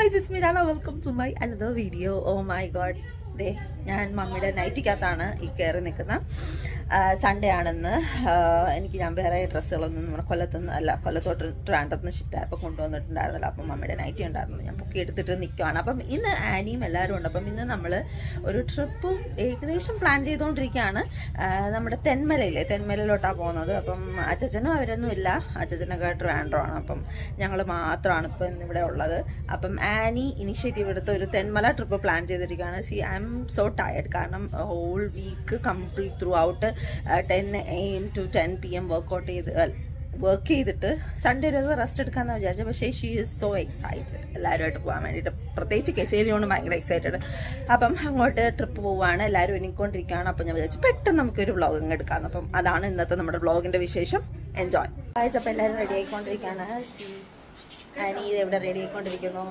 guys, it's me Rana. Welcome to my another video. Oh my god. ഞാൻ മമ്മിയുടെ നൈറ്റിക്കകത്താണ് ഈ കയറി നിൽക്കുന്നത്. സൺഡേ ആണെന്ന് ഞാൻ വേറെ ഡ്രസ്സുകളൊന്നും നമ്മുടെ കൊല്ലത്തോട്ട് ട്രാൻഡത്തുനിന്ന് ഷിഫ്റ്റായപ്പോൾ കൊണ്ടുവന്നിട്ടുണ്ടായിരുന്നില്ല. അപ്പം മമ്മിയുടെ നൈറ്റി ഉണ്ടായിരുന്നു, ഞാൻ പൊക്കി എടുത്തിട്ട് നിൽക്കുവാണ്. അപ്പം ഇന്ന് ആനിയും എല്ലാവരും ഉണ്ട്. അപ്പം ഇന്ന് നമ്മൾ ഒരു ട്രിപ്പും ഏകദേശം പ്ലാൻ ചെയ്തുകൊണ്ടിരിക്കുകയാണ്. നമ്മുടെ തെന്മലയിലോട്ടാണ് പോകുന്നത്. അപ്പം അച്ചച്ചനും അവരൊന്നും ഇല്ല, അച്ചച്ചനൊക്കെ ട്രാൻഡ്രമാണ്. അപ്പം ഞങ്ങൾ മാത്രമാണ് ഇപ്പോൾ ഇന്നിവിടെ ഉള്ളത്. അപ്പം ആനി ഇനിഷ്യേറ്റീവ് എടുത്ത് ഒരു തെന്മല ട്രിപ്പ് പ്ലാൻ ചെയ്തിരിക്കുകയാണ്. ഐ എം സോ ടയർഡ്, കാരണം whole week complete throughout 10 AM to 10 PM work ചെയ്തിട്ട് സൺഡേ ഒരു റെസ്റ്റ് എടുക്കാമെന്ന് വിചാരിച്ചു. പക്ഷേ ഷീ ഈസ് സോ എക്സൈറ്റഡ് എല്ലാവരുമായിട്ട് പോകാൻ വേണ്ടിയിട്ട്, പ്രത്യേകിച്ച് കെസേലിയോണ് ഭയങ്കര എക്സൈറ്റഡ്. അപ്പം അങ്ങോട്ട് ട്രിപ്പ് പോവുകയാണ്, എല്ലാവരും ഒരുങ്ങിക്കൊണ്ടിരിക്കുകയാണ്. അപ്പം ഞാൻ വിചാരിച്ചു പെട്ടെന്ന് നമുക്കൊരു വ്ളോഗിങ് എടുക്കാം. അപ്പം അതാണ് ഇന്നത്തെ നമ്മുടെ വ്ളോഗിൻ്റെ വിശേഷം. Enjoy guys. അപ്പം എല്ലാവരും റെഡി ആയിക്കൊണ്ടിരിക്കുകയാണ്. ആനി എവിടെ റെഡി ആയിക്കൊണ്ടിരിക്കുന്നു.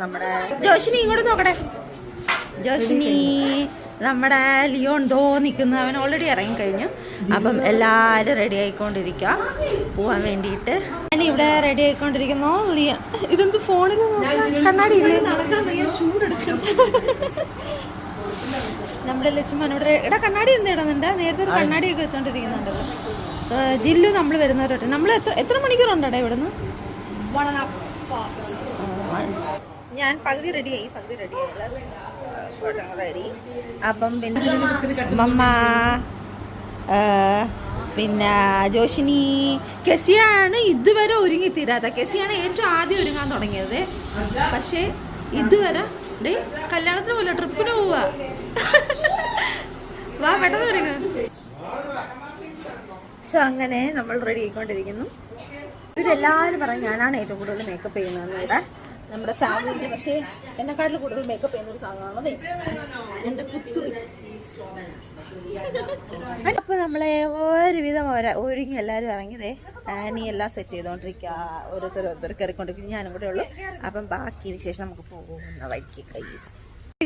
നമ്മുടെ ജോഷിനി ഇങ്ങോട്ട് നോക്കട്ടെ. ജോഷിനി, നമ്മുടെ ലിയോൺ ദോ നിൽക്കുന്നു, അവൻ ഓൾറെഡി ഇറങ്ങിക്കഴിഞ്ഞു. അപ്പം എല്ലാവരും റെഡി ആയിക്കൊണ്ടിരിക്കുക പോവാൻ വേണ്ടിയിട്ട്. ഞാൻ ഇവിടെ റെഡി ആയിക്കൊണ്ടിരിക്കുന്നു. ലിയോ ഇതെന്ത് ഫോണിൽ കണ്ണാടി നമ്മുടെ ലക്ഷ്മൻ ഇവിടെ ഇടാ കണ്ണാടി എന്ത് ഇടുന്നുണ്ട്. നേരത്തെ ഒരു കണ്ണാടിയൊക്കെ വെച്ചോണ്ടിരിക്കുന്നുണ്ടല്ലോ. സോ ജില്ലു നമ്മൾ വരുന്നവരോട്ട് നമ്മൾ എത്ര മണിക്കൂറുണ്ടോ ഇവിടുന്ന്? ഞാൻ പകുതി റെഡിയായി റെഡി. അപ്പം പിന്നെ മമ്മ, പിന്നെ ജോഷിനി, കെസിയാണ് ഇതുവരെ ഒരുങ്ങിത്തീരാത്ത. കെസിയാണ് ഏറ്റവും ആദ്യം ഒരുങ്ങാൻ തുടങ്ങിയത്. പക്ഷേ ഇതുവരെ കല്യാണത്തിന് പോലും ട്രിപ്പിന് പോവാ. വാ പെട്ടെന്ന് ഒരുങ്ങ. സോ അങ്ങനെ നമ്മൾ റെഡി ആയിക്കൊണ്ടിരിക്കുന്നു. ഇവരെല്ലാവരും പറയും ഞാനാണ് ഏറ്റവും കൂടുതൽ മേക്കപ്പ് ചെയ്യുന്നതെന്ന് ഇവിടെ നമ്മുടെ ഫാമിലിയിൽ. പക്ഷേ എന്നെക്കാട്ടിൽ കൂടുതൽ മേക്കപ്പ് ചെയ്യുന്ന ഒരു സാധനമാണത് എൻ്റെ പുത്രി. അപ്പോൾ നമ്മളെ ഒരുവിധം ഒരുങ്ങി എല്ലാവരും ഇറങ്ങിയതേ. ആനി എല്ലാം സെറ്റ് ചെയ്തുകൊണ്ടിരിക്കുക, ഓരോരുത്തർ കയറിക്കൊണ്ടിരിക്കും, ഞാനും കൂടെ ഉള്ളു. അപ്പം ബാക്കി വിശേഷം നമുക്ക് പോകുന്ന വഴിക്ക്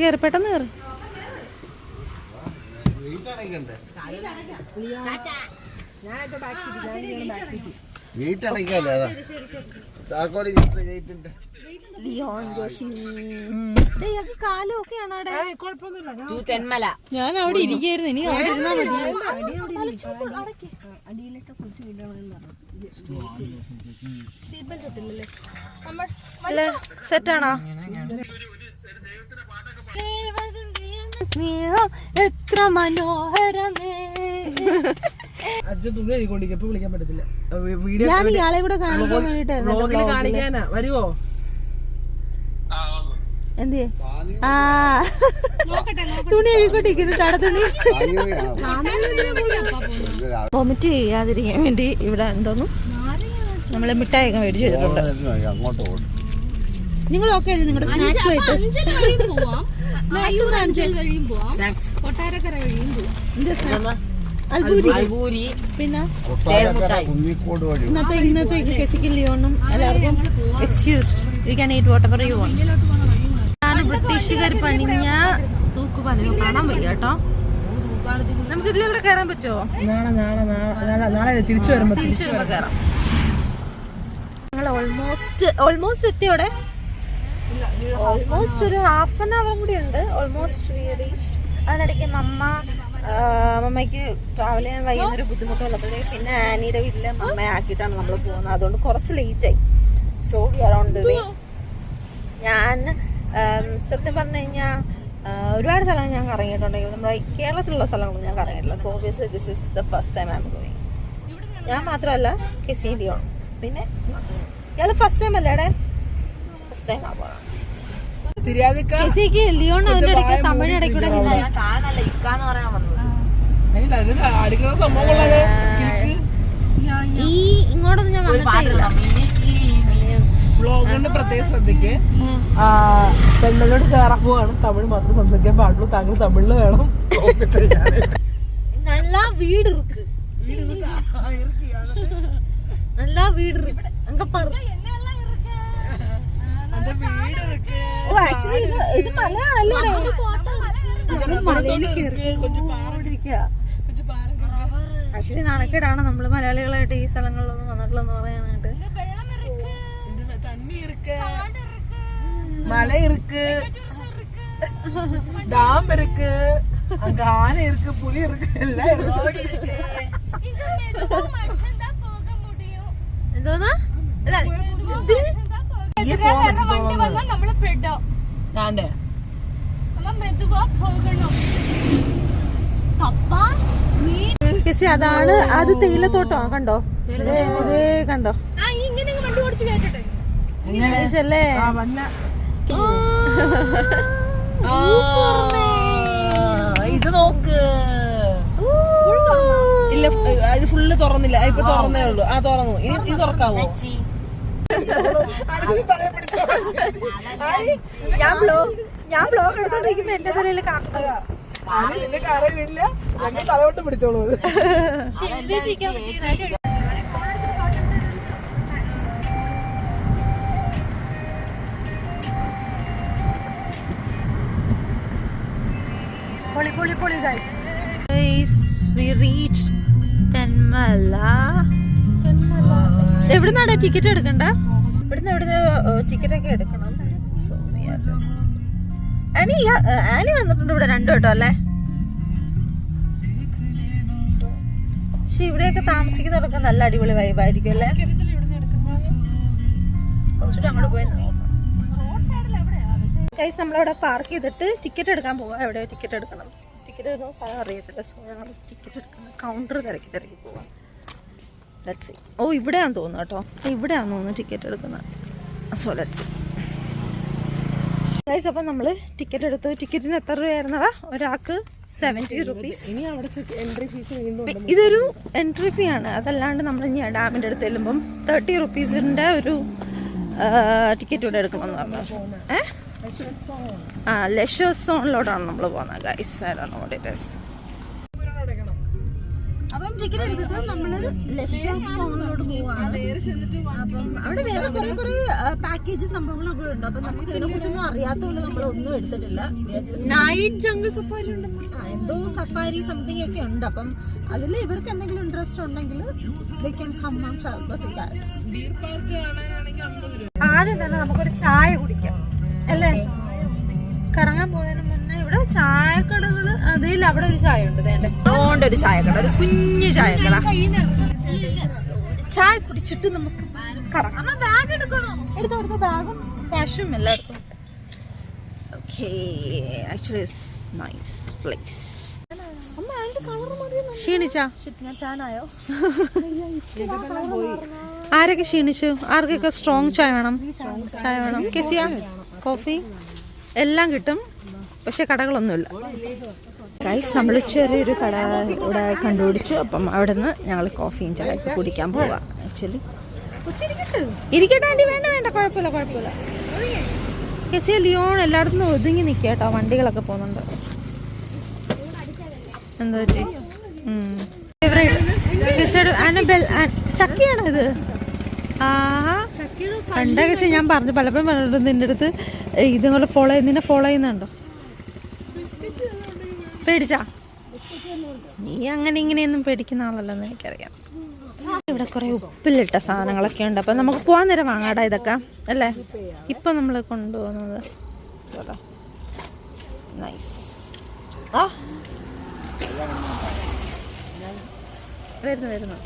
കയറി പെട്ടെന്ന് കയറി. ലിയോൺ, ജോഷിനി, കാലം ഒക്കെയാണോ തെന്മല? ഞാൻ അവിടെ ഇരിക്കായിരുന്നു, ഇനി അവിടെ ഇരുന്നാ മതി. സെറ്റാണോ? സ്നേഹം എത്ര മനോഹരമേ. വിളിക്കാൻ പറ്റത്തില്ല. ഞാൻ ഇയാളെ കൂടെ കാണിക്കാൻ വേണ്ടിട്ടാ. വരുവോ? എന്ത് തുണി എഴുതിക്കൊണ്ടിരിക്കുന്നു, തടത്തുണി. വൊമിറ്റ് ചെയ്യാതിരിക്കാൻ വേണ്ടി ഇവിടെ എന്തോന്നു നമ്മള് മിഠായിയൊക്കെ മേടിച്ചു ചെയ്തിട്ടുണ്ട്. നിങ്ങളൊക്കെ നിങ്ങളുടെ സ്നാക്സ് ആയിട്ട് പിന്നെ ഇന്നത്തെ കെസിക്ക് ലിയോണും എല്ലാവർക്കും excused, you can eat what ever you want. ഞാൻ ബ്രിട്ടീഷുകാർ പണിഞ്ഞ തൂക്കുപാലം കാണാൻ വയ്യ കേട്ടോ. നമുക്ക് ഇതിലൂടെ കയറാൻ പറ്റുമോ? നാളെ തിരിച്ചു വരുമ്പോ കയറാം. ഞങ്ങൾ ഓൾമോസ്റ്റ് എത്തിയോടെ. ഓൾമോസ്റ്റ് ഒരു ഹാഫ് ആൻ അവർ കൂടി ഉണ്ട്. Almost reached. അതിനിടയ്ക്ക് മമ്മയ്ക്ക് ട്രാവൽ ചെയ്യാൻ വൈകുന്നൊരു ബുദ്ധിമുട്ടുള്ളപ്പോഴത്തേക്ക് പിന്നെ ആനിയുടെ വീട്ടിൽ മമ്മയെ ആക്കിയിട്ടാണ് നമ്മൾ പോകുന്നത്. അതുകൊണ്ട് കുറച്ച് ലേറ്റായി. So we R on the way. ഞാൻ സത്യം പറഞ്ഞു കഴിഞ്ഞാൽ ഒരുപാട് സ്ഥലങ്ങൾ ഞാൻ കറങ്ങിയിട്ടുണ്ടെങ്കിൽ നമ്മുടെ കേരളത്തിലുള്ള സ്ഥലങ്ങളൊന്നും ഞാൻ കറങ്ങിയിട്ടില്ല. So obviously this is the first time I am going. ഞാൻ മാത്രമല്ല കെസിയും ലിയോണും. പിന്നെ ഇയാൾ ഫസ്റ്റ് ടൈം അല്ലേടെ? ഫസ്റ്റ് ടൈം ആ പോകാം. ലിയോൺ അതിന്റെ ഇടയ്ക്ക് തമിഴിടയ്ക്കൂടെ ഈ ഇങ്ങോട്ടൊന്നും ഞാൻ വന്നിട്ടില്ല. വ്ളോഗിന്റെ പ്രത്യേക ശ്രദ്ധിക്ക്. പെണ്ണുങ്ങളോട് കയറാൻ പോവാണ്, തമിഴ് മാത്രം സംസാരിക്കാൻ പാടുള്ളൂ. താങ്കൾ തമിഴില് വേണം. നല്ല വീട് നല്ല വീട് ഇത് മലയാണല്ലോ. ആക്ച്വലി നാണക്കേടാണ് നമ്മള് മലയാളികളായിട്ട് ഈ സ്ഥലങ്ങളിലൊന്നും വന്നിട്ടില്ലെന്ന് പറയാനായിട്ട്. மலை இருக்கு, டாம் இருக்கு, அங்க ஆனை இருக்கு, புலி இருக்கு, எல்லாம் இருக்கு. എന്തോന്നാ അല്ല ഞാന്റെ അതാണ് അത് തേയിലത്തോട്ടോ കണ്ടോ ഇതേ കണ്ടോ അല്ലേ ഇത് നോക്ക്. ഇല്ല ഇത് ഫുള്ള് തുറന്നില്ല, ഇപ്പൊ തുറന്നേ ഉള്ളൂ. ആ തുറന്നു. ഇനി ഇത് തുറക്കാവോ? ഞാൻ ബ്ലോഗ് എടുത്തോണ്ടിരിക്കുമ്പോ എന്റെ തലയിൽ അറിയില്ല, തലവട്ട് പിടിച്ചോളൂ. പൊളി ഗൈസ്. We reached Thenmala. എവിടുന്നാണ് ടിക്കറ്റ് എടുക്കണ്ട? ഇവിടുന്ന് ടിക്കറ്റ് ഒക്കെ എടുക്കണം. So we are just Annie വന്നിട്ടുണ്ട് ഇവിടെ 2 വട്ടം അല്ലേ? പക്ഷെ ഇവിടെയൊക്കെ താമസിക്കുന്നവരൊക്കെ നല്ല അടിപൊളി വൈബായിരിക്കും അല്ലേ? കുറച്ചുകൂടെ അങ്ങോട്ട് പോയി നോക്കാം. ഗൈസ് നമ്മളവിടെ പാർക്ക് ചെയ്തിട്ട് ടിക്കറ്റ് എടുക്കാൻ പോവാം. എവിടെയോ ടിക്കറ്റ് എടുക്കണം. ടിക്കറ്റ് എടുക്കുന്ന സ്ഥലം അറിയത്തില്ല. സോ ഞങ്ങൾ ടിക്കറ്റ് എടുക്കുന്ന കൗണ്ടർ തിരക്കി പോവാം. Let's see. ഓ ഇവിടെയാണെന്ന് തോന്നുന്നു കേട്ടോ. ഇവിടെയാണെന്ന് തോന്നുന്നു ടിക്കറ്റ് എടുക്കുന്നത്. So let's see. ഗൈസ് അപ്പം നമ്മൾ ടിക്കറ്റ് എടുത്തു. ടിക്കറ്റിന് എത്ര രൂപയായിരുന്നടാ? ഒരാൾക്ക് 70 rupees. ഇതൊരു എൻട്രി ഫീ ആണ്. അതല്ലാണ്ട് നമ്മൾ ഇനി ഡാമിൻ്റെ അടുത്ത് ചെല്ലുമ്പം 30 rupees-ന്റെ ഒരു ടിക്കറ്റ് ഇവിടെ എടുക്കണമെന്ന് പറഞ്ഞു. ലെഷർ സോണിലോട്ടാണ് നമ്മൾ പോകുന്നത് guys. I don't no what it is. അപ്പം ടിക്കറ്റ് എടുത്തിട്ട് നമ്മൾ ലെഷർ സോണിലോട്ട് പോവാണ്. അപ്പം അവിടെ വേറെ കുറെ പാക്കേജ് സംഭവങ്ങളൊക്കെ ഉണ്ട്. അപ്പം നമുക്ക് ഇതിനെ കുറിച്ചൊന്നും അറിയാത്തതുകൊണ്ട് നമ്മളൊന്നും എടുത്തിട്ടില്ല. നൈറ്റ് ജംഗിൾ സഫാരി ഉണ്ട്, എന്തോ സഫാരി സംതിങ് ഒക്കെ ഉണ്ട്. അപ്പം അതിൽ ഇവർക്ക് എന്തെങ്കിലും ഇൻട്രസ്റ്റ് ഉണ്ടെങ്കിൽ ആദ്യം തന്നെ നമുക്കൊരു ചായ കുടിക്കാം അല്ലേ? കറങ്ങാൻ പോകുന്നതിന് മുന്നേ ഇവിടെ ചായക്കടകള് അതിൽ അവിടെ ഒരു ചായ ഉണ്ട്. അതുകൊണ്ട് ഒരു ചായക്കട, ഒരു കുഞ്ഞു ചായക്കട. ചായ കുടിച്ചിട്ട് നമുക്ക് കറങ്ങാം. എടുത്തോ ബാഗും ക്യാഷും എല്ലാം എടുത്തു. Okay, actually it's nice place. ആരൊക്കെ ക്ഷീണിച്ചു? ആർക്കൊക്കെ സ്ട്രോങ് ചായ വേണം? കെസിയ കോഫി എല്ലാം കിട്ടും, പക്ഷെ കടകളൊന്നുമില്ല. ഗൈസ് നമ്മൾ ചെറിയൊരു കട ഇവിടെ കണ്ടുപിടിച്ചു. അപ്പം അവിടെ നിന്ന് ഞങ്ങൾ കോഫിയും ചായയൊക്കെ കുടിക്കാൻ പോവാം. ആക്ച്വലി ഇരിക്കട്ടെ ആൻറ്റി. വേണ്ട കുഴപ്പമില്ല. കെസിയ ലിയോൺ എല്ലായിടത്തും ഒതുങ്ങി നിൽക്കുക കേട്ടോ. വണ്ടികളൊക്കെ പോകുന്നുണ്ട്. എന്താ പറ്റി? ചക്കയാണോ ഇത്? പണ്ട കേസ് ഞാൻ പറഞ്ഞു പലപ്പോഴും പറഞ്ഞിട്ടുണ്ട് നിന്റെ അടുത്ത്. ഇതുപോലെ നിന്നെ ഫോളോ ചെയ്യുന്നുണ്ടോ? പേടിച്ചാ? നീ അങ്ങനെ ഇങ്ങനെയൊന്നും പേടിക്കുന്ന ആളല്ലെന്ന് എനിക്കറിയാം. ഇവിടെ കുറെ ഉപ്പിലിട്ട സാധനങ്ങളൊക്കെ ഉണ്ട്. അപ്പം നമുക്ക് പോകാൻ നേരം വാങ്ങാടാ ഇതൊക്കെ അല്ലേ? ഇപ്പം നമ്മൾ കൊണ്ടുപോകുന്നത് നൈസ്. വരുന്നു.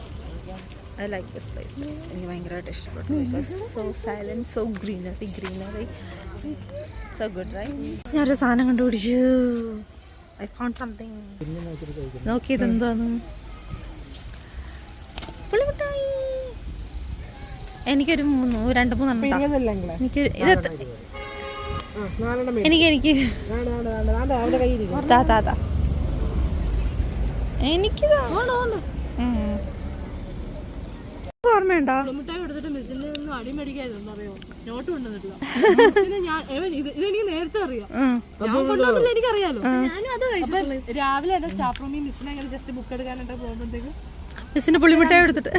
I like this place. എനിക്ക് ഭയങ്കരമായിട്ട് ഇഷ്ടപ്പെട്ടു. Because so silent, so greenery, so good right. ഞാനൊരു സാധനം കണ്ടുപിടിച്ചു. I found something. നോക്കിയത് എന്താന്ന്? പുളിമുട്ടായി. എനിക്കൊരു 2-3 എനിക്ക് ഓർമ്മയുണ്ടോ? ഇതെനിക്ക് നേരത്തെ അറിയാം. എനിക്കറിയാലോ. രാവിലെ എന്റെ സ്റ്റാഫ് റൂമിൽ മിസ്സിനെ ജസ്റ്റ് ബുക്ക് എടുക്കാനായിട്ട് പോകുമ്പോഴത്തേക്ക് മിസ്സിന്റെ പുളിമുട്ടായി എടുത്തിട്ട്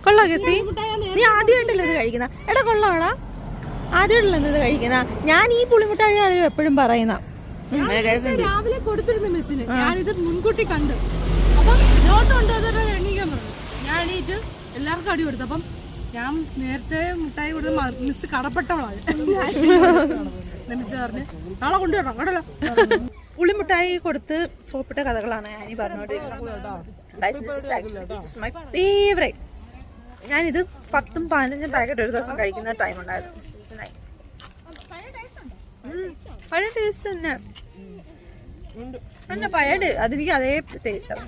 കൊള്ളാം. കെസി നീ ആദ്യമായിട്ടല്ലേ ഇത് കഴിക്കുന്ന? എടാ കൊള്ളാടാ, ആദ്യമായിട്ടല്ലേ ഇത് കഴിക്കുന്ന? ഞാൻ ഈ പുളിമുട്ടായി എപ്പോഴും പറയുന്ന രാവിലെ കൊടുത്തിരുന്നു മിസ്സിന്. ഞാനിത് മുൻകൂട്ടി കണ്ടു. അപ്പം നോട്ട് ഉണ്ട് എണീക്കാൻ പറഞ്ഞു. ഞാൻ എണീറ്റ് എല്ലാവർക്കും അടി കൊടുത്തു. അപ്പം ഞാൻ നേരത്തെ മുട്ടായി കൊടുത്ത് മിസ് കടപ്പെട്ടവളാണ്. മിസ് പറഞ്ഞു നാളെ കൊണ്ടുവരണം കേട്ടല്ലോ. പുളിമുട്ടായി കൊടുത്ത് സോപ്പിട്ട കഥകളാണ് ആനി പറഞ്ഞോണ്ടിരിക്കുന്നത്. My favourite. ഞാനിത് 10-15 പാക്കറ്റ് ഒരു ദിവസം കഴിക്കുന്ന ടൈം ഉണ്ടായിരുന്നു. പഴയ ടേസ്റ്റ് തന്നെ പഴയ അതെനിക്ക് അതേ ടേസ്റ്റാണ്.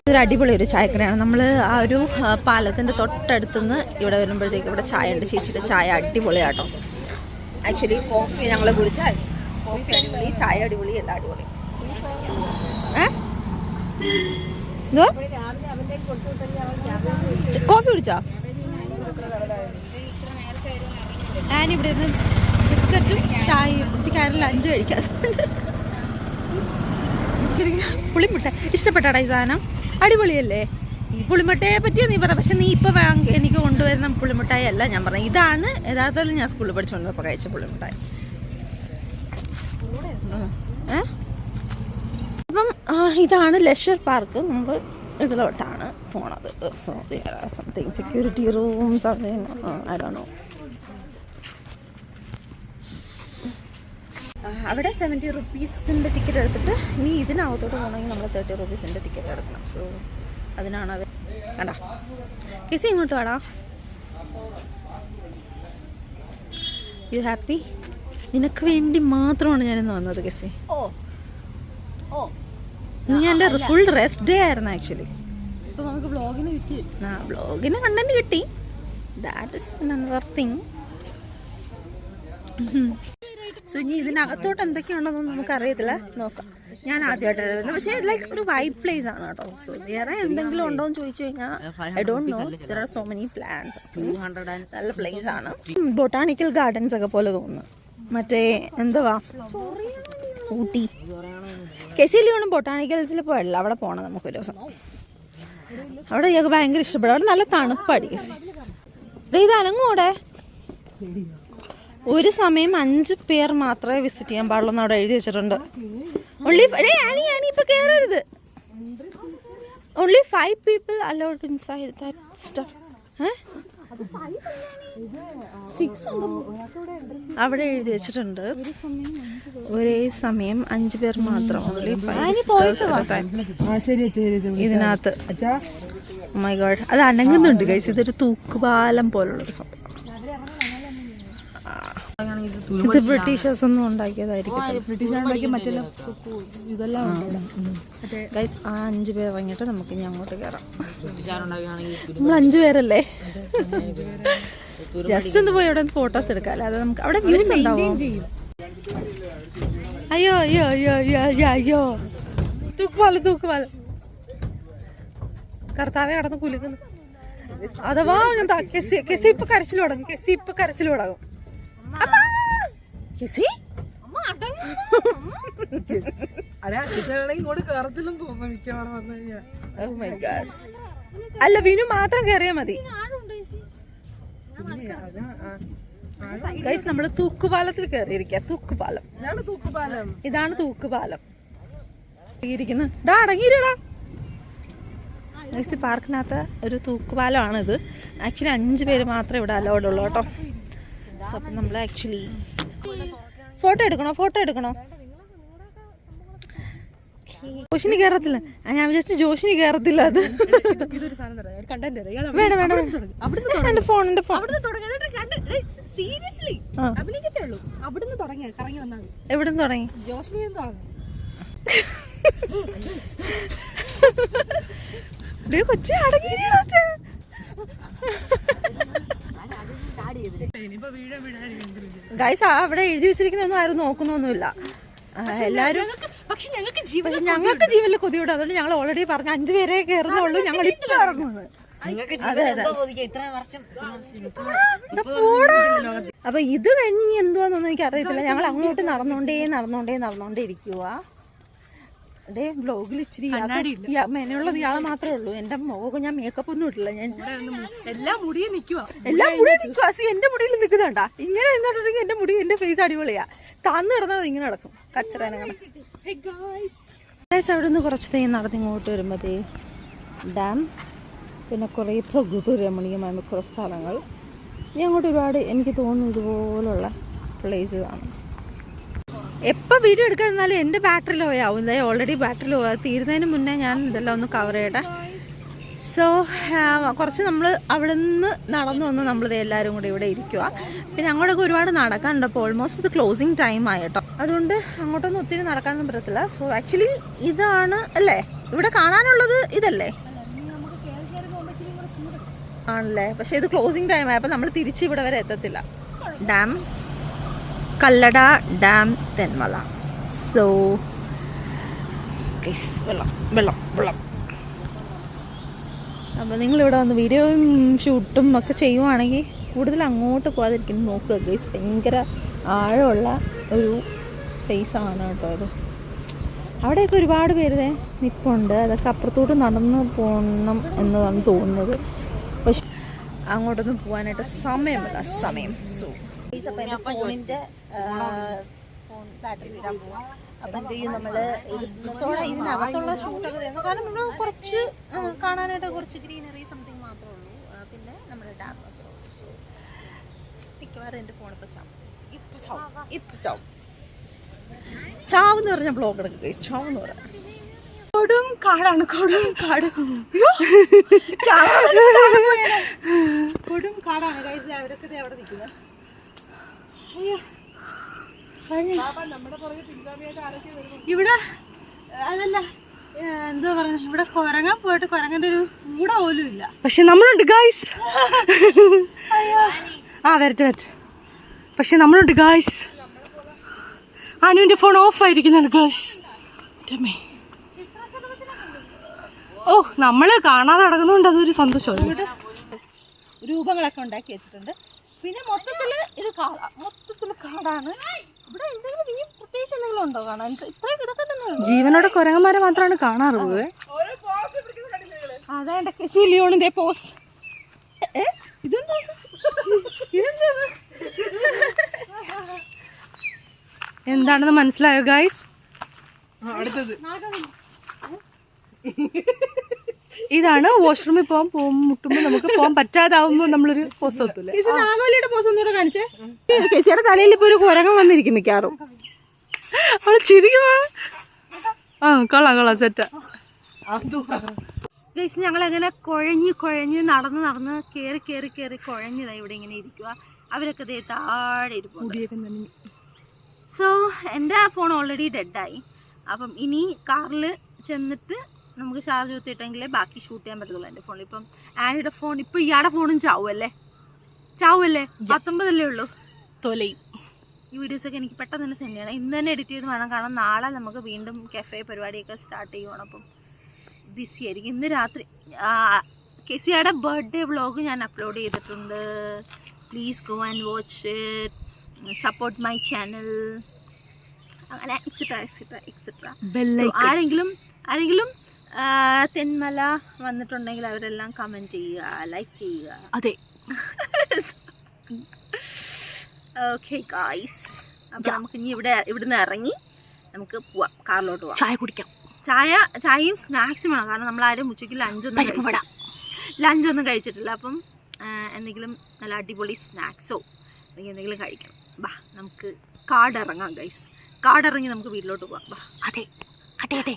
ഇതൊരു അടിപൊളി ഒരു ചായക്കടയാണ്. നമ്മൾ ആ ഒരു പാലത്തിൻ്റെ തൊട്ടടുത്തുനിന്ന് ഇവിടെ വരുമ്പോഴത്തേക്ക് ഇവിടെ ചായ ഉണ്ട്. ചേച്ചിയുടെ ചായ അടിപൊളിയാട്ടോ. ആക്ച്വലി കോഫി ഞങ്ങൾ കുടിച്ചാൽ കോഫി അടിപൊളി, ചായ അടിപൊളി, എല്ലാം അടിപൊളി. കോഫി കുടിച്ചോ? ഞാനിവിടെ നിന്ന് ബിസ്ക്കറ്റും ചായയും ഉച്ചക്കാരിൽ ലഞ്ച് കഴിക്കാറുണ്ട്. പുളിമുട്ട ഇഷ്ടപ്പെട്ടാടാ ഈ സാധനം? അടിപൊളിയല്ലേ? ഈ പുളിമുട്ടയെ പറ്റിയാ നീ പറ. പക്ഷെ നീ ഇപ്പൊ എനിക്ക് കൊണ്ടുവരുന്ന പുളിമുട്ടായി അല്ല ഞാൻ പറഞ്ഞത്. ഇതാണ് യഥാർത്ഥത്തിൽ ഞാൻ സ്കൂളിൽ പഠിച്ചുകൊണ്ടിപ്പോൾ കഴിച്ച പുളിമുട്ടായി. അപ്പം ഇതാണ് ലെഷർ പാർക്ക്. നമ്മൾ ഇതിലോട്ടാണ് പോണത്. Something security room something I don't no. അവിടെ 70 റുപ്പീസിൻ്റെ ടിക്കറ്റ് എടുത്തിട്ട് ഇനി ഇതിനകത്തോട്ട് പോകണമെങ്കിൽ നമ്മൾ 30 റുപ്പീസിൻ്റെ ടിക്കറ്റ് എടുക്കണം. സോ അതിനാണ് അവർ. കണ്ടാ കിസി ഇങ്ങോട്ട് വേടാ. You happy? നിനക്ക് വേണ്ടി മാത്രമാണ് ഞാനിന്ന് വന്നത് കിസി. ഇനി എൻ്റെ ഫുൾ റെസ്റ്റ് ഡേ ആയിരുന്നു ആക്ച്വലി. ഇപ്പൊ നമുക്ക് ബ്ലോഗിന് കിട്ടി. ബ്ലോഗിന് കണ്ടന്റ് കിട്ടി. That is another thing. So ഇനി ഇതിനകത്തോട്ട് എന്തൊക്കെയാണെന്നൊന്നും നമുക്കറിയത്തില്ല. നോക്കാം. ഞാൻ ആദ്യമായിട്ടാണ് വരുന്നത്. പക്ഷേ ലൈക്ക് ഒരു വൈബ് പ്ലേസ് ആണ് കേട്ടോ. സോ വേറെ എന്തെങ്കിലും ഉണ്ടോ എന്ന് ചോദിച്ചു കഴിഞ്ഞാൽ I don't know. There are so many plans. നല്ല പ്ലേസ് ആണ്. ബൊട്ടാണിക്കൽ ഗാർഡൻസ് ഒക്കെ പോലെ തോന്നുന്നു. മറ്റേ എന്തുവാ ഊട്ടി കെസിയിലും ബൊട്ടാണിക്കൽസിൽ പോയല്ല. അവിടെ പോകണം നമുക്കൊരു ദിവസം. അവിടെ ഞങ്ങൾക്ക് ഭയങ്കര ഇഷ്ടപ്പെടും. അവിടെ നല്ല തണുപ്പാടി കെസി. ഇത് അനങ്ങൂടെ ഒരു സമയം 5 പേർ മാത്രമേ വിസിറ്റ് ചെയ്യാൻ പാടുള്ളൂ എന്ന് അവിടെ എഴുതി വെച്ചിട്ടുണ്ട്. ഇപ്പൊ കേറരുത്. Only 5 people allowed inside that stuff. അവിടെ എഴുതി വെച്ചിട്ടുണ്ട് ഒരേ സമയം 5 പേർ മാത്രം. ഇതിനകത്ത് മൈ ഗോഡ് അത് അനങ്ങുന്നുണ്ട് ഗൈസ്. ഇതൊരു തൂക്കുപാലം പോലുള്ളൊരു സംഭവം. ഇത് ബ്രിട്ടീഷേഴ്സ് ഒന്നും ഉണ്ടാക്കിയതായിരിക്കും. ഗൈസ് ആ 5 പേർ ഇറങ്ങിയിട്ട് നമുക്ക് ഇനി അങ്ങോട്ട് കയറാം. നമ്മൾ 5 പേരല്ലേ? ജസ്റ്റ് ഒന്ന് പോയി അവിടെ ഫോട്ടോസ് എടുക്കാം. അല്ലാതെ നമുക്ക് അവിടെ വ്യൂസ് ഉണ്ടാവും. അയ്യോ അയ്യോ അയ്യോ അയ്യോ അയ്യോ അയ്യോ തൂക്കുപാലം കർത്താവെ കടന്ന് കുലുക്കുന്നു. അഥവാ കെസിപ്പ് കരച്ചിൽ തുടങ്ങും. അല്ല വിനു മാത്രം കയറിയാ മതി. ഗൈസ് നമ്മള് തൂക്കുപാലത്തിൽ കയറിയിരിക്കുക. തൂക്കുപാലം ഇതാണ് തൂക്കുപാലം. അടങ്ങിയിരടാ. ഗൈസ് പാർക്കിനകത്ത് ഒരു തൂക്കുപാലമാണിത്. ആക്ച്വലി 5 പേര് മാത്രമേ ഇവിടെ അലൗഡ് ഉള്ളൂ കേട്ടോ. സോ അപ്പം നമ്മൾ ആക്ച്വലി ഫോട്ടോ എടുക്കണോ? ജോഷിന് കയറത്തില്ല. ഞാൻ വിചാരിച്ചു ജോഷിന് കയറത്തില്ല. അത് വേണം എന്റെ ഫോൺ എവിടുന്ന് തുടങ്ങി? കൊച്ചി അടങ്ങിയിരിക്കണ. ഗൈസ് അവിടെ എഴുതി വെച്ചിരിക്കുന്നൊന്നും ആരും നോക്കുന്നൊന്നുമില്ല. എല്ലാരും പക്ഷെ ഞങ്ങൾക്ക് ജീവനിൽ കൊതിയോട്. അതുകൊണ്ട് ഞങ്ങൾ ഓൾറെഡി പറഞ്ഞു 5 പേരെ കയറുന്നുള്ളൂ. ഞങ്ങൾ ഇപ്പൊ ഇറങ്ങുന്നത്. അതെ അപ്പൊ ഇത് കഴിഞ്ഞ് എന്തുവാന്നൊന്നും എനിക്ക് അറിയത്തില്ല. ഞങ്ങൾ അങ്ങോട്ട് നടന്നോണ്ടേ ഇരിക്കുക. ഡേ ബ്ലോഗിൽ ഇച്ചിരി മെനുള്ളത് ഇയാളെ മാത്രമേ ഉള്ളൂ. എന്റെ മുഖം ഞാൻ മേക്കപ്പ് ഒന്നും ഇട്ടില്ല. ഞാൻ എല്ലാം മുടിയെ നിൽക്കുക. എന്റെ മുടിയിൽ നിൽക്കുന്നുണ്ടാ. ഇങ്ങനെ എന്നിട്ടുണ്ടെങ്കിൽ എന്റെ മുടി എന്റെ ഫേസ് അടിപൊളിയാ. തന്നു കിടന്നത് ഇങ്ങനെ നടക്കും. കച്ചറേനെ അവിടെ നിന്ന് കുറച്ച് നടന്ന് ഇങ്ങോട്ട് വരുമ്പോഴത്തേ ഡാം പിന്നെ കുറേ പ്രകൃതി രമണീയമായ കുറേ സ്ഥലങ്ങൾ. ഇനി അങ്ങോട്ട് ഒരുപാട് എനിക്ക് തോന്നുന്നു ഇതുപോലുള്ള പ്ലേസ് കാണും. എപ്പോൾ വീഡിയോ എടുക്കാതിരുന്നാലും എൻ്റെ ബാറ്ററി ലോ ആവും. ഇതായി ഓൾറെഡി ബാറ്ററി ലോ തീരുന്നതിന് മുന്നേ ഞാൻ ഇതെല്ലാം ഒന്ന് കവർ ചെയ്യട്ടെ. സോ കുറച്ച് നമ്മൾ അവിടെ നിന്ന് നടന്നു വന്ന് നമ്മളിത് എല്ലാവരും കൂടി ഇവിടെ ഇരിക്കുക. പിന്നെ അങ്ങോട്ടൊക്കെ ഒരുപാട് നടക്കാനുണ്ട്. അപ്പോൾ ഓൾമോസ്റ്റ് ഇത് ക്ലോസിങ് ടൈം ആയി കേട്ടോ. അതുകൊണ്ട് അങ്ങോട്ടൊന്നും ഒത്തിരി നടക്കാനൊന്നും പറ്റത്തില്ല. സോ ആക്ച്വലി ഇതാണ് അല്ലേ ഇവിടെ കാണാനുള്ളത്, ഇതല്ലേ ആണല്ലേ. പക്ഷേ ഇത് ക്ലോസിങ് ടൈം ആയപ്പോൾ നമ്മൾ തിരിച്ച് ഇവിടെ വരെ എത്തത്തില്ല. Dam Kallada dam Thenmala. So വെള്ളം വെള്ളം വെള്ളം. അപ്പോൾ നിങ്ങളിവിടെ വന്ന് വീഡിയോയും ഷൂട്ടും ഒക്കെ ചെയ്യുവാണെങ്കിൽ കൂടുതൽ അങ്ങോട്ട് പോകാതിരിക്കുന്നു നോക്കുക ഗൈസ്. ഭയങ്കര ആഴമുള്ള ഒരു സ്പേസാണ് കേട്ടോ ഇത്. അവിടെയൊക്കെ ഒരുപാട് പേര് നിൽപ്പുണ്ട്. അതൊക്കെ അപ്പുറത്തോട്ട് നടന്ന് പോകണം എന്നതാണ് തോന്നുന്നത്. പക്ഷെ അങ്ങോട്ടൊന്നും പോകാനായിട്ട് സമയമില്ല. സമയം. സോ അപ്പോൾ എൻ്റെ ഫോണിൻ്റെ ഫോൺ ബാറ്ററി തീരാൻ പോവാം. അപ്പം എന്ത് ചെയ്യും നമ്മൾ ഇതിനകത്തുള്ള ഷൂട്ടൊക്കെ തരുന്നു. കാരണം നമ്മൾ കുറച്ച് കാണാനായിട്ട് കുറച്ച് ഗ്രീനറി സംതിങ് മാത്രമേ ഉള്ളൂ. പിന്നെ നമ്മുടെ ഡാം മാത്രമേ ഉള്ളൂ. സോ മിക്കവാറും എൻ്റെ ഫോൺ ഇപ്പോൾ ചാവും. ചാവെന്ന് പറഞ്ഞാൽ ബ്ലോഗ് എടുക്കുക. ചാവെന്ന് പറയാം. കൊടും കാടാണ്. കൊടും കാടാണ് ഗൈസ്. അവരൊക്കെ അവിടെ നിൽക്കുന്നത്. ഇവിടെ അതല്ല എന്താ പറയുക, ഇവിടെ കുരങ്ങാൻ പോയിട്ട് കുരങ്ങന്റെ ഒരു കൂട പോലും ഇല്ല. പക്ഷെ നമ്മളുണ്ട് ഗായ്സ്. വരട്ടെ. പക്ഷെ നമ്മളുണ്ട് ഗായ്സ്. അനുവിന്റെ ഫോൺ ഓഫ് ആയിരിക്കുന്നുണ്ട് ഗായ്സ്. ഓ നമ്മള് കാണാതെ നടക്കുന്നുണ്ട്. അതൊരു സന്തോഷമാണ്. രൂപങ്ങളൊക്കെ ഉണ്ടാക്കി വെച്ചിട്ടുണ്ട്. പിന്നെ മൊത്തത്തില് ഇത് കാടാണ്. ഇവിടെ എന്തെങ്കിലും ഇനി പ്രത്യേകിച്ച് എന്തെങ്കിലും ഉണ്ടോ കാണാൻ? ഇത്രയും ഇതൊക്കെ തന്നെ ജീവനോടെ കുരങ്ങന്മാരെ മാത്രമാണ് കാണാറുള്ളത്. അതാണ്ട് ലിയോണിന്റെ പോസ്. എന്താണെന്ന് മനസ്സിലായോ ഗൈസ്? ഇതാണ് വാഷ്റൂമിൽ മുട്ടുമ്പോൾ നമുക്ക് പോകാൻ പറ്റാതാവുമ്പോൾ നമ്മളൊരു പോസ് എത്തൂല്ലേ. നാഗവല്ലിയുടെ പോസ് ഒന്നുകൂടെ കാണിച്ചേ. കേസിയുടെ തലയിൽ ഇപ്പൊ ഒരു കുരങ്ങൻ വന്നിരിക്കും മിക്കാറും. അവള് ചിരിക്കുവാ. കൊള്ളാം സെറ്റാ. ഗൈസ് ഞങ്ങളങ്ങനെ കുഴഞ്ഞ് നടന്ന് കേറി കുഴഞ്ഞതാ ഇവിടെ ഇങ്ങനെ ഇരിക്കുക. അവരൊക്കെ ദേ താഴെ ഇരിക്കും. സോ എൻ്റെ ഫോൺ ഓൾറെഡി ഡെഡായി. അപ്പം ഇനി കാറിൽ ചെന്നിട്ട് നമുക്ക് ചാർജ് കുത്തിയിട്ടെങ്കിലേ ബാക്കി ഷൂട്ട് ചെയ്യാൻ പറ്റത്തുള്ളൂ എൻ്റെ ഫോണിൽ. ഇപ്പം ആനിയുടെ ഫോൺ ഇപ്പം ഇയാളുടെ ഫോണും ചാവുമല്ലേ 19 ഉള്ളൂ. തൊലയും ഈ വീഡിയോസൊക്കെ എനിക്ക് പെട്ടെന്ന് തന്നെ സെൻഡ് ചെയ്യണം. ഇന്ന് തന്നെ എഡിറ്റ് ചെയ്ത് വേണം. കാരണം നാളെ നമുക്ക് വീണ്ടും കഫേ പരിപാടിയൊക്കെ സ്റ്റാർട്ട് ചെയ്യുവാണ്. അപ്പം ബിസി ആയിരിക്കും. ഇന്ന് രാത്രി കെസിയുടെ ബർത്ത്ഡേ വ്ളോഗ് ഞാൻ അപ്ലോഡ് ചെയ്തിട്ടുണ്ട്. Please go and watch it. Support my channel. അങ്ങനെ എക്സെട്ര. ആരെങ്കിലും തെന്മല വന്നിട്ടുണ്ടെങ്കിൽ അവരെല്ലാം കമൻറ്റ് ചെയ്യുക, ലൈക്ക് ചെയ്യുക. അതെ. Okay guys. അപ്പോൾ നമുക്ക് ഇനി ഇവിടുന്ന് ഇറങ്ങി നമുക്ക് പോവാം. കാറിലോട്ട് പോവാം. ചായ കുടിക്കാം. ചായയും സ്നാക്സും വേണം. കാരണം നമ്മളാരും ഉച്ചയ്ക്ക് ലഞ്ചൊന്നും കഴിച്ചിട്ടില്ല. അപ്പം എന്തെങ്കിലും നല്ല അടിപൊളി സ്നാക്സോ അല്ലെങ്കിൽ എന്തെങ്കിലും കഴിക്കണം. ബാ നമുക്ക് കാടിറങ്ങാം ഗൈസ്. കാടിറങ്ങി നമുക്ക് വീട്ടിലോട്ട് പോവാം. ബാ. അതെ കട്ടെ.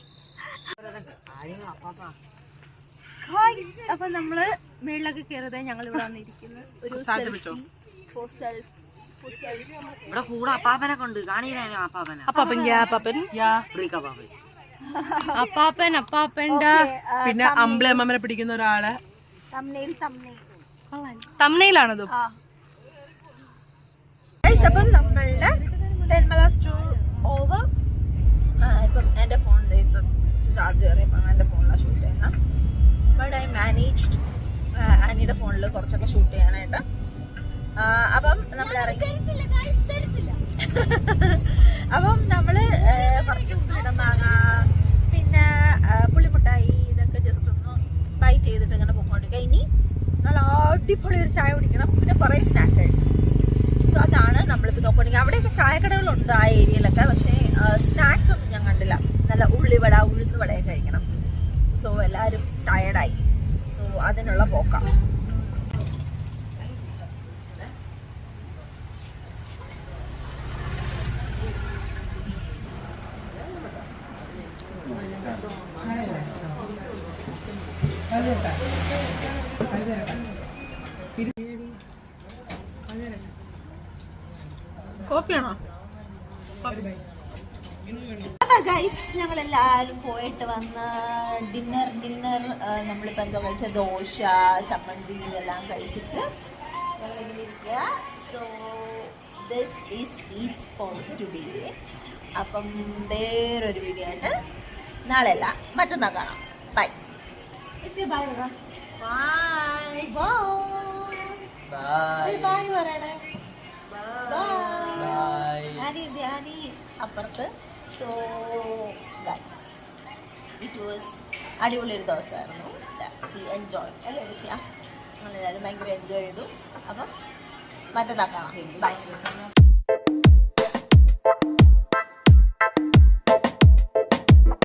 അപ്പൊ നമ്മള് മേളിലൊക്കെ കയറുന്നത് ഞങ്ങൾ ഇവിടെ വന്നിരിക്കുന്നത് ഒരു ഇവിടെ കൂടെ അപ്പാപ്പനെ കൊണ്ട് കാണിക്കാനോ. അപ്പാപ്പൻ്റെ പിന്നെ അമ്പിളമ്മനെ പിടിക്കുന്ന ഒരാളെ തമ്മനയിലാണത്. അപ്പം നമ്മളുടെ തെന്മല ടൂർ ഓവർ. ഇപ്പം എൻ്റെ ഫോണിൽ ഇപ്പം ചാർജ് കയറിയപ്പോൾ എൻ്റെ ഫോണിലാണ് ഷൂട്ട് ചെയ്യണം. ബട്ട് ഐ മാനേജ്ഡ് ആനിയുടെ ഫോണിൽ കുറച്ചൊക്കെ ഷൂട്ട് ചെയ്യാനായിട്ട്. അപ്പം നമ്മൾ അപ്പം നമ്മൾ കുറച്ച് ഉപ്പിലിടം മാങ്ങ പിന്നെ പുളിമുട്ടായി ഇതൊക്കെ ജസ്റ്റ് ഒന്ന് ബൈറ്റ് ചെയ്തിട്ട് ഇങ്ങനെ പൊക്കോണ്ടിരിക്കുക. ഇനി നല്ല അടിപൊളി ഒരു ചായ കുടിക്കണം. പിന്നെ കുറേ സ്നാക്ക് കഴിക്കണം. സോ അതാണ് നമ്മളിപ്പോൾ നോക്കുകയാണെങ്കിൽ. അവിടെയൊക്കെ ചായക്കടകളുണ്ട് ആ ഏരിയയിലൊക്കെ. പക്ഷേ സ്നാക്സ് ഒന്നും ഞാൻ കണ്ടില്ല. നല്ല ഉള്ളിവട ഉഴുന്നുവടയൊക്കെ കഴിക്കണം. സോ എല്ലാവരും ടയർഡായി. സോ അതിനുള്ള പോക്കാം. കോപ്പിയാണോ? അപ്പൊ ഗൈസ് ഞങ്ങളെല്ലാവരും പോയിട്ട് വന്ന ഡിന്നർ നമ്മളിപ്പോൾ എന്തോ കഴിച്ച ദോശ ചമ്മന്തി ഇതെല്ലാം കഴിച്ചിട്ട് ഞങ്ങളിങ്ങനെ ഇരിക്കുക. So this is eat for today. അപ്പം വേറൊരു വീഡിയോ ആയിട്ട് നാളെ അല്ല മറ്റന്നാൾ കാണാം. ബൈ ബൈ ബൈ ബൈ പറയണേ. ധ്യാനി അപ്പുറത്ത്. സോ ഗൈസ് ഇറ്റ് വാസ് അടിപൊളി ഒരു ദിവസമായിരുന്നു. എൻജോയ് അല്ലേ ചെയ്യാം. നമ്മളെല്ലാവരും ഭയങ്കര എൻജോയ് ചെയ്തു. അപ്പം മറ്റന്നാൾ കാണാം. ബൈ.